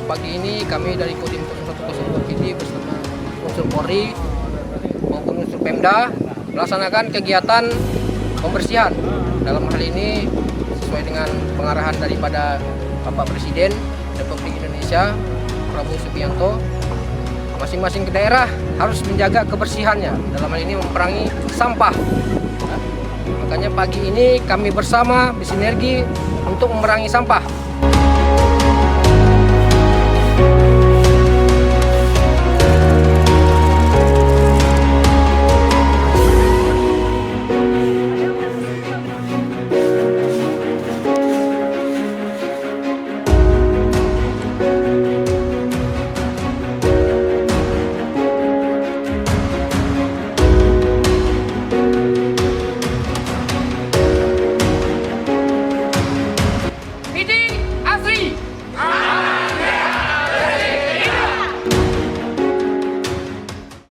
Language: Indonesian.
pagi ini kami dari Kodim 0102 PD bersama unsur Polri maupun unsur Pemda melaksanakan kegiatan pembersihan. Dalam hal ini sesuai dengan pengarahan daripada Bapak Presiden Republik Indonesia Prabowo Subianto, masing-masing daerah harus menjaga kebersihannya. Dalam hal ini memerangi sampah. Makanya pagi ini kami bersama bersinergi untuk memerangi sampah.